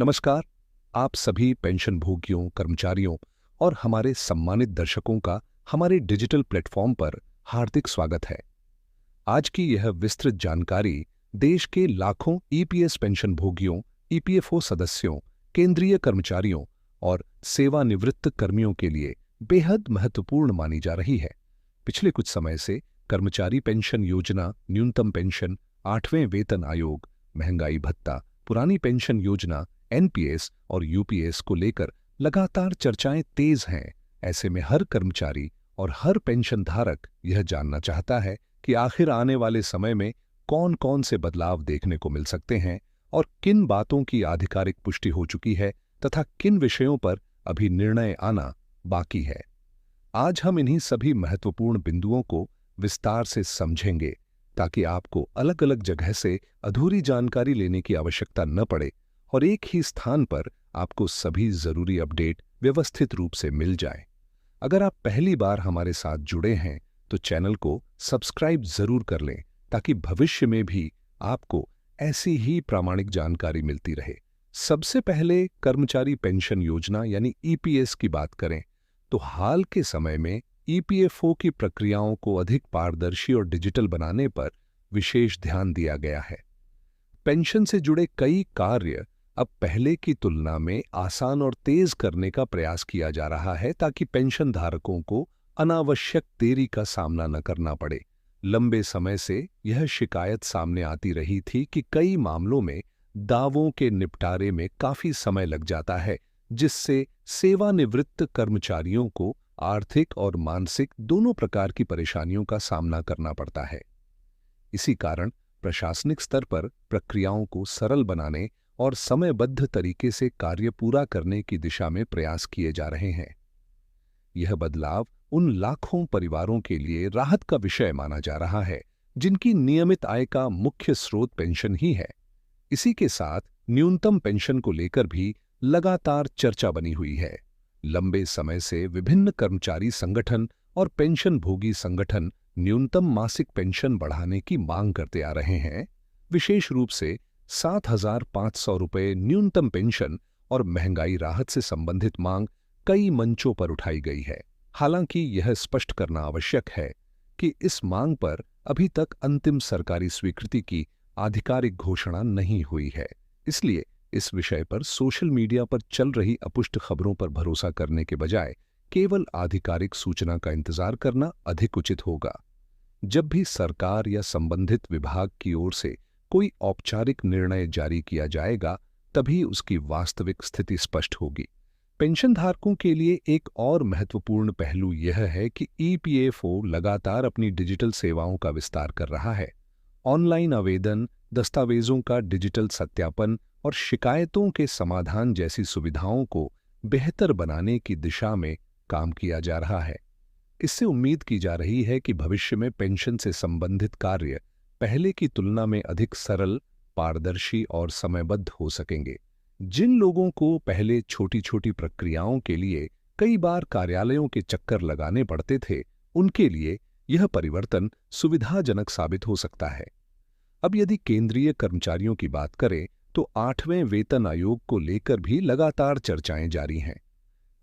नमस्कार। आप सभी पेंशन भोगियों, कर्मचारियों और हमारे सम्मानित दर्शकों का हमारे डिजिटल प्लेटफॉर्म पर हार्दिक स्वागत है। आज की यह विस्तृत जानकारी देश के लाखों ईपीएस पेंशन भोगियों, ईपीएफओ सदस्यों, केंद्रीय कर्मचारियों और सेवानिवृत्त कर्मियों के लिए बेहद महत्वपूर्ण मानी जा रही है। पिछले कुछ समय से कर्मचारी पेंशन योजना, न्यूनतम पेंशन, 8वें वेतन आयोग, महंगाई भत्ता, पुरानी पेंशन योजना, एनपीएस और यूपीएस को लेकर लगातार चर्चाएं तेज हैं। ऐसे में हर कर्मचारी और हर पेंशन धारक यह जानना चाहता है कि आखिर आने वाले समय में कौन कौन से बदलाव देखने को मिल सकते हैं और किन बातों की आधिकारिक पुष्टि हो चुकी है तथा किन विषयों पर अभी निर्णय आना बाकी है। आज हम इन्हीं सभी महत्वपूर्ण बिंदुओं को विस्तार से समझेंगे ताकि आपको अलग अलग जगह से अधूरी जानकारी लेने की आवश्यकता न पड़े और एक ही स्थान पर आपको सभी जरूरी अपडेट व्यवस्थित रूप से मिल जाए। अगर आप पहली बार हमारे साथ जुड़े हैं तो चैनल को सब्सक्राइब जरूर कर लें ताकि भविष्य में भी आपको ऐसी ही प्रामाणिक जानकारी मिलती रहे। सबसे पहले कर्मचारी पेंशन योजना यानी ईपीएस की बात करें तो हाल के समय में ईपीएफओ की प्रक्रियाओं को अधिक पारदर्शी और डिजिटल बनाने पर विशेष ध्यान दिया गया है। पेंशन से जुड़े कई कार्य अब पहले की तुलना में आसान और तेज करने का प्रयास किया जा रहा है ताकि पेंशन धारकों को अनावश्यक देरी का सामना न करना पड़े। लंबे समय से यह शिकायत सामने आती रही थी कि कई मामलों में दावों के निपटारे में काफी समय लग जाता है, जिससे सेवानिवृत्त कर्मचारियों को आर्थिक और मानसिक दोनों प्रकार की परेशानियों का सामना करना पड़ता है। इसी कारण प्रशासनिक स्तर पर प्रक्रियाओं को सरल बनाने और समयबद्ध तरीके से कार्य पूरा करने की दिशा में प्रयास किए जा रहे हैं। यह बदलाव उन लाखों परिवारों के लिए राहत का विषय माना जा रहा है जिनकी नियमित आय का मुख्य स्रोत पेंशन ही है। इसी के साथ न्यूनतम पेंशन को लेकर भी लगातार चर्चा बनी हुई है। लंबे समय से विभिन्न कर्मचारी संगठन और पेंशन भोगी संगठन न्यूनतम मासिक पेंशन बढ़ाने की मांग करते आ रहे हैं। विशेष रूप से 7,500 रुपये न्यूनतम पेंशन और महंगाई राहत से संबंधित मांग कई मंचों पर उठाई गई है। हालांकि यह स्पष्ट करना आवश्यक है कि इस मांग पर अभी तक अंतिम सरकारी स्वीकृति की आधिकारिक घोषणा नहीं हुई है। इसलिए इस विषय पर सोशल मीडिया पर चल रही अपुष्ट खबरों पर भरोसा करने के बजाय केवल आधिकारिक सूचना का इंतजार करना अधिक उचित होगा। जब भी सरकार या संबंधित विभाग की ओर से कोई औपचारिक निर्णय जारी किया जाएगा, तभी उसकी वास्तविक स्थिति स्पष्ट होगी। पेंशनधारकों के लिए एक और महत्वपूर्ण पहलू यह है कि ईपीएफओ लगातार अपनी डिजिटल सेवाओं का विस्तार कर रहा है। ऑनलाइन आवेदन, दस्तावेजों का डिजिटल सत्यापन और शिकायतों के समाधान जैसी सुविधाओं को बेहतर बनाने की दिशा में काम किया जा रहा है। इससे उम्मीद की जा रही है कि भविष्य में पेंशन से संबंधित कार्य पहले की तुलना में अधिक सरल, पारदर्शी और समयबद्ध हो सकेंगे। जिन लोगों को पहले छोटी छोटी प्रक्रियाओं के लिए कई बार कार्यालयों के चक्कर लगाने पड़ते थे, उनके लिए यह परिवर्तन सुविधाजनक साबित हो सकता है। अब यदि केंद्रीय कर्मचारियों की बात करें तो 8वें वेतन आयोग को लेकर भी लगातार चर्चाएं जारी हैं।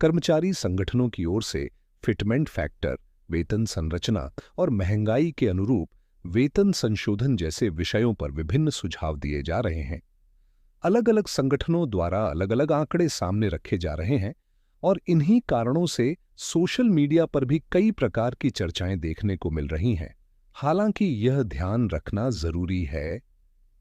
कर्मचारी संगठनों की ओर से फिटमेंट फैक्टर, वेतन संरचना और महंगाई के अनुरूप वेतन संशोधन जैसे विषयों पर विभिन्न सुझाव दिए जा रहे हैं। अलग अलग संगठनों द्वारा अलग अलग आंकड़े सामने रखे जा रहे हैं और इन्हीं कारणों से सोशल मीडिया पर भी कई प्रकार की चर्चाएं देखने को मिल रही हैं। हालांकि यह ध्यान रखना जरूरी है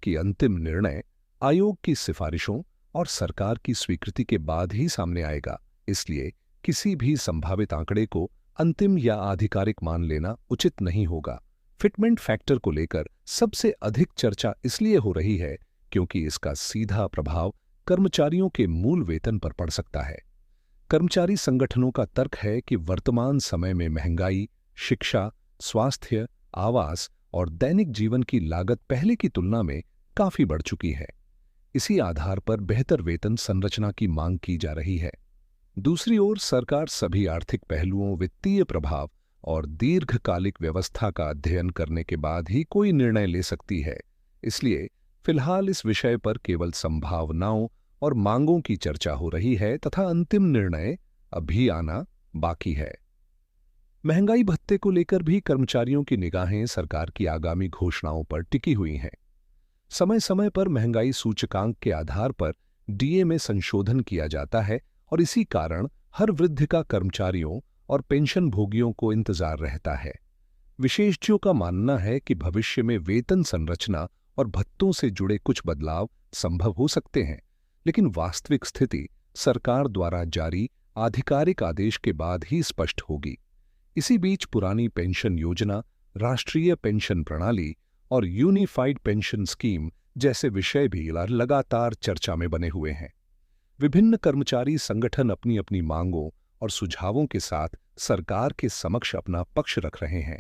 कि अंतिम निर्णय आयोग की सिफारिशों और सरकार की स्वीकृति के बाद ही सामने आएगा। इसलिए किसी भी संभावित आंकड़े को अंतिम या आधिकारिक मान लेना उचित नहीं होगा। फिटमेंट फैक्टर को लेकर सबसे अधिक चर्चा इसलिए हो रही है क्योंकि इसका सीधा प्रभाव कर्मचारियों के मूल वेतन पर पड़ सकता है। कर्मचारी संगठनों का तर्क है कि वर्तमान समय में महंगाई, शिक्षा, स्वास्थ्य, आवास और दैनिक जीवन की लागत पहले की तुलना में काफी बढ़ चुकी है। इसी आधार पर बेहतर वेतन संरचना की मांग की जा रही है। दूसरी ओर सरकार सभी आर्थिक पहलुओं, वित्तीय प्रभाव और दीर्घकालिक व्यवस्था का अध्ययन करने के बाद ही कोई निर्णय ले सकती है। इसलिए फिलहाल इस विषय पर केवल संभावनाओं और मांगों की चर्चा हो रही है तथा अंतिम निर्णय अभी आना बाकी है। महंगाई भत्ते को लेकर भी कर्मचारियों की निगाहें सरकार की आगामी घोषणाओं पर टिकी हुई हैं। समय समय पर महंगाई सूचकांक के आधार पर डीए में संशोधन किया जाता है और इसी कारण हर वृद्धि का कर्मचारियों और पेंशन भोगियों को इंतजार रहता है। विशेषज्ञों का मानना है कि भविष्य में वेतन संरचना और भत्तों से जुड़े कुछ बदलाव संभव हो सकते हैं, लेकिन वास्तविक स्थिति सरकार द्वारा जारी आधिकारिक आदेश के बाद ही स्पष्ट होगी। इसी बीच पुरानी पेंशन योजना, राष्ट्रीय पेंशन प्रणाली और यूनिफाइड पेंशन स्कीम जैसे विषय भी लगातार चर्चा में बने हुए हैं। विभिन्न कर्मचारी संगठन अपनी अपनी मांगों और सुझावों के साथ सरकार के समक्ष अपना पक्ष रख रहे हैं।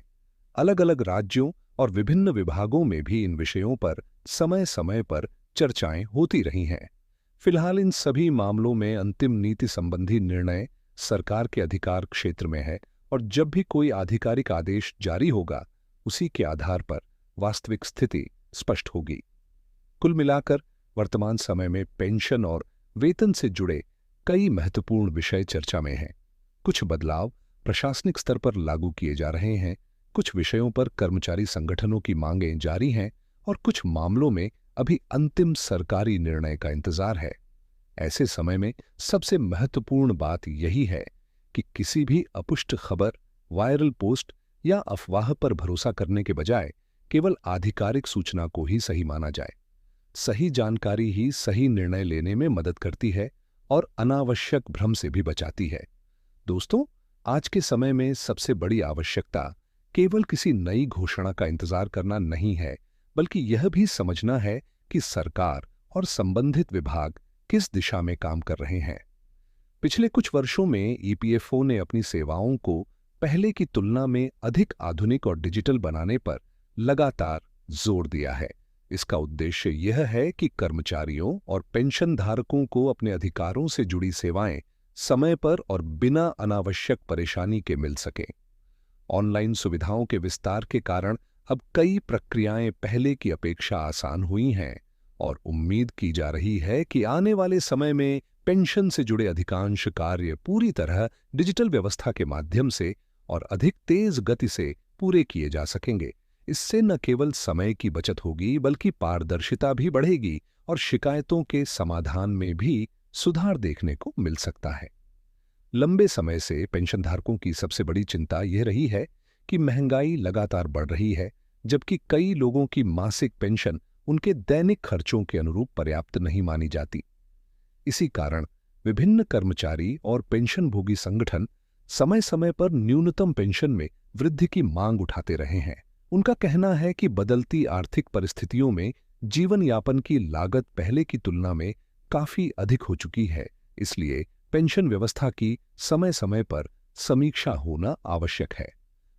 अलग अलग राज्यों और विभिन्न विभागों में भी इन विषयों पर समय समय पर चर्चाएं होती रही हैं। फिलहाल इन सभी मामलों में अंतिम नीति संबंधी निर्णय सरकार के अधिकार क्षेत्र में है और जब भी कोई आधिकारिक आदेश जारी होगा, उसी के आधार पर वास्तविक स्थिति स्पष्ट होगी। कुल मिलाकर वर्तमान समय में पेंशन और वेतन से जुड़े कई महत्वपूर्ण विषय चर्चा में हैं। कुछ बदलाव प्रशासनिक स्तर पर लागू किए जा रहे हैं, कुछ विषयों पर कर्मचारी संगठनों की मांगें जारी हैं और कुछ मामलों में अभी अंतिम सरकारी निर्णय का इंतजार है। ऐसे समय में सबसे महत्वपूर्ण बात यही है कि किसी भी अपुष्ट खबर, वायरल पोस्ट या अफवाह पर भरोसा करने के बजाय केवल आधिकारिक सूचना को ही सही माना जाए। सही जानकारी ही सही निर्णय लेने में मदद करती है और अनावश्यक भ्रम से भी बचाती है। दोस्तों, आज के समय में सबसे बड़ी आवश्यकता केवल किसी नई घोषणा का इंतजार करना नहीं है, बल्कि यह भी समझना है कि सरकार और संबंधित विभाग किस दिशा में काम कर रहे हैं। पिछले कुछ वर्षों में ईपीएफओ ने अपनी सेवाओं को पहले की तुलना में अधिक आधुनिक और डिजिटल बनाने पर लगातार जोर दिया है। इसका उद्देश्य यह है कि कर्मचारियों और पेंशनधारकों को अपने अधिकारों से जुड़ी सेवाएं समय पर और बिना अनावश्यक परेशानी के मिल सकें। ऑनलाइन सुविधाओं के विस्तार के कारण अब कई प्रक्रियाएं पहले की अपेक्षा आसान हुई हैं और उम्मीद की जा रही है कि आने वाले समय में पेंशन से जुड़े अधिकांश कार्य पूरी तरह डिजिटल व्यवस्था के माध्यम से और अधिक तेज गति से पूरे किए जा सकेंगे। इससे न केवल समय की बचत होगी, बल्कि पारदर्शिता भी बढ़ेगी और शिकायतों के समाधान में भी सुधार देखने को मिल सकता है। लंबे समय से पेंशनधारकों की सबसे बड़ी चिंता यह रही है कि महंगाई लगातार बढ़ रही है, जबकि कई लोगों की मासिक पेंशन उनके दैनिक खर्चों के अनुरूप पर्याप्त नहीं मानी जाती। इसी कारण विभिन्न कर्मचारी और पेंशनभोगी संगठन समय समय पर न्यूनतम पेंशन में वृद्धि की मांग उठाते रहे हैं। उनका कहना है कि बदलती आर्थिक परिस्थितियों में जीवन यापन की लागत पहले की तुलना में काफी अधिक हो चुकी है, इसलिए पेंशन व्यवस्था की समय समय पर समीक्षा होना आवश्यक है।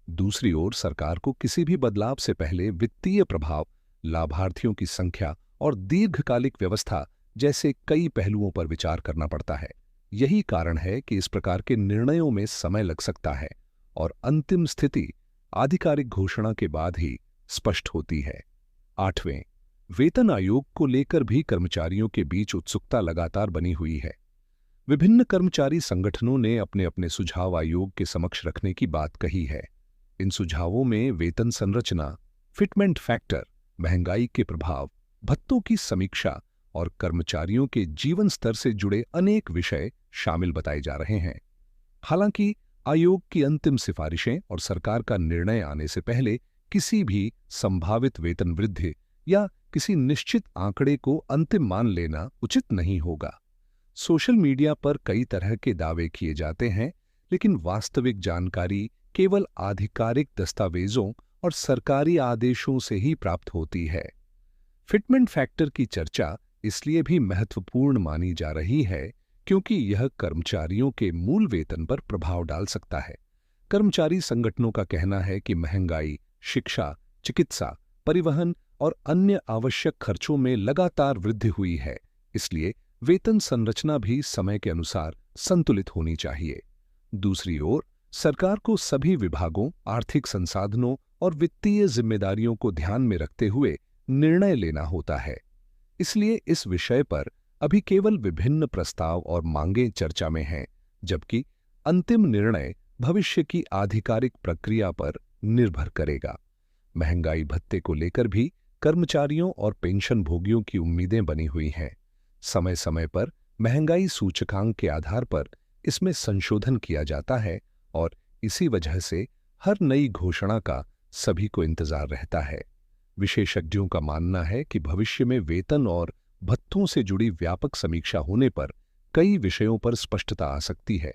दूसरी ओर सरकार को किसी भी बदलाव से पहले वित्तीय प्रभाव, लाभार्थियों की संख्या और दीर्घकालिक व्यवस्था जैसे कई पहलुओं पर विचार करना पड़ता है। यही कारण है कि इस प्रकार के निर्णयों में समय लग सकता है और अंतिम स्थिति आधिकारिक घोषणा के बाद ही स्पष्ट होती है। 8वें, वेतन आयोग को लेकर भी कर्मचारियों के बीच उत्सुकता लगातार बनी हुई है। विभिन्न कर्मचारी संगठनों ने अपने अपने सुझाव आयोग के समक्ष रखने की बात कही है। इन सुझावों में वेतन संरचना, फिटमेंट फैक्टर, महंगाई के प्रभाव, भत्तों की समीक्षा और कर्मचारियों के जीवन स्तर से जुड़े अनेक विषय शामिल बताए जा रहे हैं। हालांकि आयोग की अंतिम सिफारिशें और सरकार का निर्णय आने से पहले किसी भी संभावित वेतन वृद्धि या किसी निश्चित आंकड़े को अंतिम मान लेना उचित नहीं होगा। सोशल मीडिया पर कई तरह के दावे किए जाते हैं, लेकिन वास्तविक जानकारी केवल आधिकारिक दस्तावेजों और सरकारी आदेशों से ही प्राप्त होती है। फिटमेंट फैक्टर की चर्चा इसलिए भी महत्वपूर्ण मानी जा रही है क्योंकि यह कर्मचारियों के मूल वेतन पर प्रभाव डाल सकता है। कर्मचारी संगठनों का कहना है कि महंगाई, शिक्षा, चिकित्सा, परिवहन और अन्य आवश्यक खर्चों में लगातार वृद्धि हुई है, इसलिए वेतन संरचना भी समय के अनुसार संतुलित होनी चाहिए। दूसरी ओर सरकार को सभी विभागों, आर्थिक संसाधनों और वित्तीय जिम्मेदारियों को ध्यान में रखते हुए निर्णय लेना होता है। इसलिए इस विषय पर अभी केवल विभिन्न प्रस्ताव और मांगें चर्चा में हैं, जबकि अंतिम निर्णय भविष्य की आधिकारिक प्रक्रिया पर निर्भर करेगा। महंगाई भत्ते को लेकर भी कर्मचारियों और पेंशन भोगियों की उम्मीदें बनी हुई हैं। समय समय पर महंगाई सूचकांक के आधार पर इसमें संशोधन किया जाता है और इसी वजह से हर नई घोषणा का सभी को इंतजार रहता है। विशेषज्ञों का मानना है कि भविष्य में वेतन और भत्तों से जुड़ी व्यापक समीक्षा होने पर कई विषयों पर स्पष्टता आ सकती है।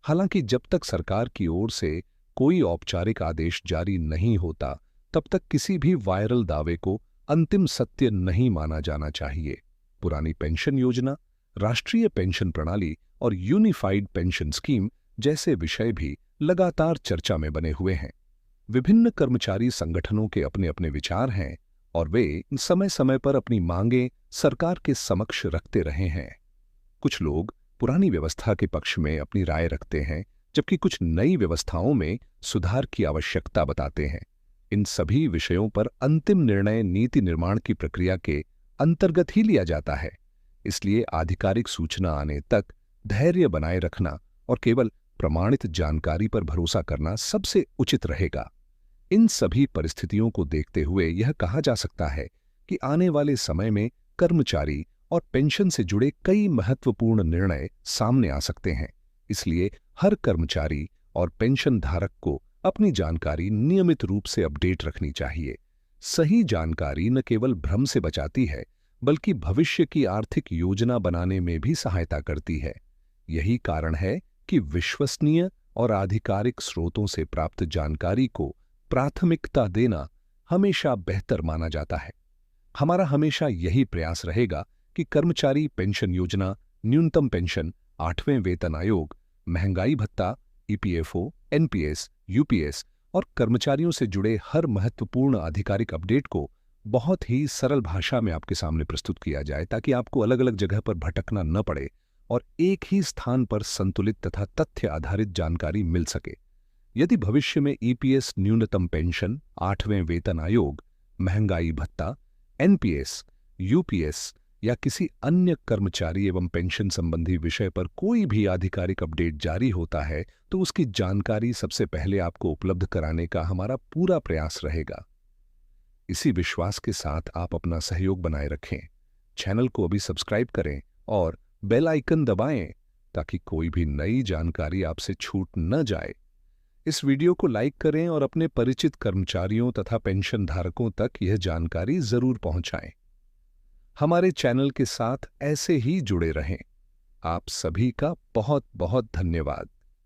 हालांकि जब तक सरकार की ओर से कोई औपचारिक आदेश जारी नहीं होता, तब तक किसी भी वायरल दावे को अंतिम सत्य नहीं माना जाना चाहिए। पुरानी पेंशन योजना, राष्ट्रीय पेंशन प्रणाली और यूनिफाइड पेंशन स्कीम जैसे विषय भी लगातार चर्चा में बने हुए हैं। विभिन्न कर्मचारी संगठनों के अपने अपने विचार हैं और वे समय समय पर अपनी मांगें सरकार के समक्ष रखते रहे हैं। कुछ लोग पुरानी व्यवस्था के पक्ष में अपनी राय रखते हैं, जबकि कुछ नई व्यवस्थाओं में सुधार की आवश्यकता बताते हैं। इन सभी विषयों पर अंतिम निर्णय नीति निर्माण की प्रक्रिया के अंतर्गत ही लिया जाता है। इसलिए आधिकारिक सूचना आने तक धैर्य बनाए रखना और केवल प्रमाणित जानकारी पर भरोसा करना सबसे उचित रहेगा। इन सभी परिस्थितियों को देखते हुए यह कहा जा सकता है कि आने वाले समय में कर्मचारी और पेंशन से जुड़े कई महत्वपूर्ण निर्णय सामने आ सकते हैं। इसलिए हर कर्मचारी और पेंशन धारक को अपनी जानकारी नियमित रूप से अपडेट रखनी चाहिए। सही जानकारी न केवल भ्रम से बचाती है, बल्कि भविष्य की आर्थिक योजना बनाने में भी सहायता करती है। यही कारण है कि विश्वसनीय और आधिकारिक स्रोतों से प्राप्त जानकारी को प्राथमिकता देना हमेशा बेहतर माना जाता है। हमारा हमेशा यही प्रयास रहेगा कि कर्मचारी पेंशन योजना, न्यूनतम पेंशन, 8वें वेतन आयोग, महंगाई भत्ता, ईपीएफओ, एनपीएस, यूपीएस और कर्मचारियों से जुड़े हर महत्वपूर्ण आधिकारिक अपडेट को बहुत ही सरल भाषा में आपके सामने प्रस्तुत किया जाए, ताकि आपको अलग अलग जगह पर भटकना न पड़े और एक ही स्थान पर संतुलित तथा तथ्य आधारित जानकारी मिल सके। यदि भविष्य में ईपीएस, न्यूनतम पेंशन, 8वें वेतन आयोग, महंगाई भत्ता, एनपीएस, यूपीएस या किसी अन्य कर्मचारी एवं पेंशन संबंधी विषय पर कोई भी आधिकारिक अपडेट जारी होता है, तो उसकी जानकारी सबसे पहले आपको उपलब्ध कराने का हमारा पूरा प्रयास रहेगा। इसी विश्वास के साथ आप अपना सहयोग बनाए रखें। चैनल को अभी सब्सक्राइब करें और बेल आइकन दबाएं, ताकि कोई भी नई जानकारी आपसे छूट न जाए। इस वीडियो को लाइक करें और अपने परिचित कर्मचारियों तथा पेंशन धारकों तक यह जानकारी जरूर पहुंचाएं। हमारे चैनल के साथ ऐसे ही जुड़े रहें। आप सभी का बहुत बहुत धन्यवाद।